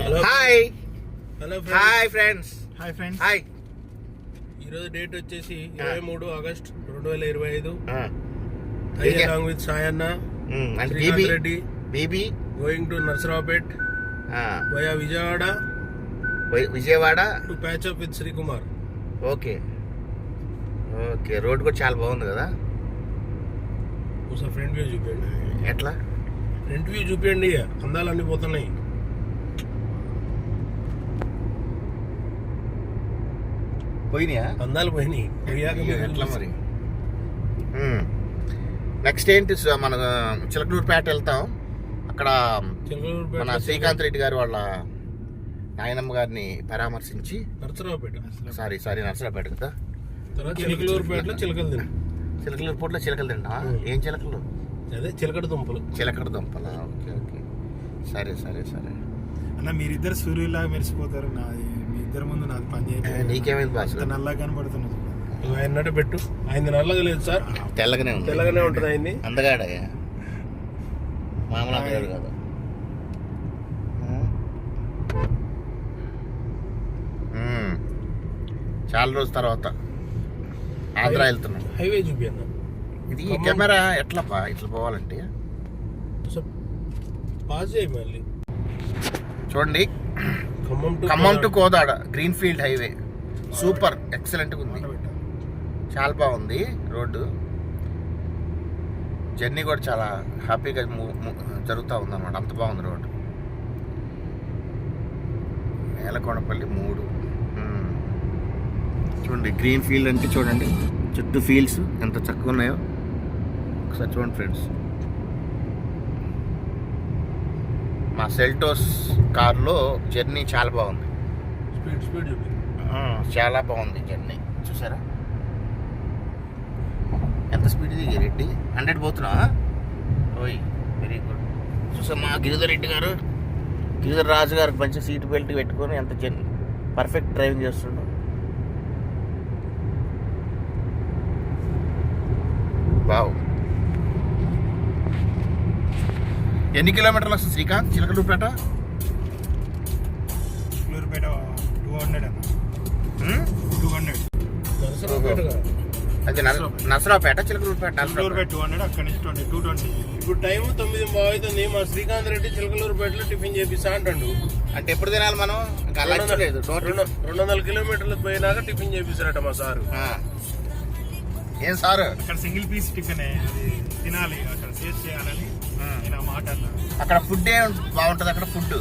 Hi hello hi friends hi. ఈరోజు date వచ్చేసి 23 August 2025. Along with Sayanna and Srikanth Reddy బీబీ going to Narasaraopet via Vijayawada to patch up with Srikumar. Okay okay, road కూడా చాలా బాగుంది కదా. ఒకసారి ఫ్రంట్ వ్యూ చూపించండి. ఎట్లా ఫ్రంట్ వ్యూ చూపించండి, అందాలు అన్ని పోతున్నాయి. పోయినాయా? అందాలు పోయినాయి. ఎట్లా మరి? నెక్స్ట్ ఏంటి, మన చిలకలూరుపేట వెళ్తాం. అక్కడ మన శ్రీకాంత్ రెడ్డి గారు వాళ్ళ నాయనమ్మ గారిని పరామర్శించి నర్సరావుపేట నర్సరావుపేట కదా. చిలకలూరుపేటలో చిలకలు తిన్నా. చిలకలూరుపేటలో చిలకలు తిన్నా. ఏం చిలకలు? అదే చిలకడ దుంపలు. ఓకే ఓకే, సరే సరే సరే అన్న. మీరిద్దరు సూర్యులాగా మెరిసిపోతారు. నాది మీ ఇద్దరు ముందు నాది పని చేయలేదు. నీకేమైంది బాస్? నల్లగా కనబడుతున్నది. ఆయన పెట్టు. ఆయన నల్లగా లేదు సార్, తెల్లగానే ఉంది. తెల్లగానే ఉంటుంది. ఆయన్ని అందగాడయ్యా, మామూలు అందగాడు కాదు. చాలా రోజుల తర్వాత ఆంధ్ర వెళ్తున్నాం. హైవే చూపియన్నా. ఇది కెమెరా ఎట్లా ఇట్లా పోవాలంటే పాస్ చేయి మళ్ళీ. చూడండి, Khammam to Kodad green field highway. Super ఎక్సలెంట్గా ఉంది, చాలా బాగుంది రోడ్డు. జర్నీ కూడా చాలా హ్యాపీగా జరుగుతూ ఉంది అన్నమాట. అంత బాగుంది రోడ్డు. నేలకొండపల్లి 3. చూడండి, గ్రీన్ ఫీల్డ్ అంటే చూడండి, చుట్టూ ఫీల్డ్స్ ఎంత చక్కగా ఉన్నాయో ఒకసారి చూడండి ఫ్రెండ్స్. మా సెల్టోస్ కార్లో జర్నీ చాలా బాగుంది. స్పీడ్ చూపి. చాలా బాగుంది జర్నీ, చూసారా ఎంత స్పీడ్ దిగి రెడ్డి. 100 పోతున్నా. ఓయ్ వెరీ గుడ్. చూసా మా గిరిధర్ రెడ్డి గారు, గిరిధర్ రాజు గారికి మంచి సీట్ బెల్ట్ పెట్టుకొని ఎంత పర్ఫెక్ట్ డ్రైవింగ్ చేస్తుండో. వావ్. ఎన్ని కిలోమీటర్లు వస్తుంది శ్రీకాంత్ చిలకలూరుపేట? చిలకలూరుపేట 200 అన్న. 200. అది నర్సరావుపేట చిలకలూరుపేట. 200 అక్కడి నుంచి 220. ఇప్పుడు టైం 9 అవుతుంది. మా శ్రీకాంత్ రెడ్డి చిలకలూరుపేటలో టిఫిన్ చేపిస్తా అంటాడు. అంటే ఎప్పుడు తినాలి మనం? 200 కిలోమీటర్లు పోయినాక టిఫిన్ చేపిస్తారట మా సారు. ఏం సారు? అక్కడ సింగిల్ పీస్ టిఫిన్ అది తినాలి, అక్కడ టేస్ట్ చేయాలని నేను ఆ మాట అన్నా. అక్కడ ఫుడ్ బాగుంటుంది. అక్కడ ఫుడ్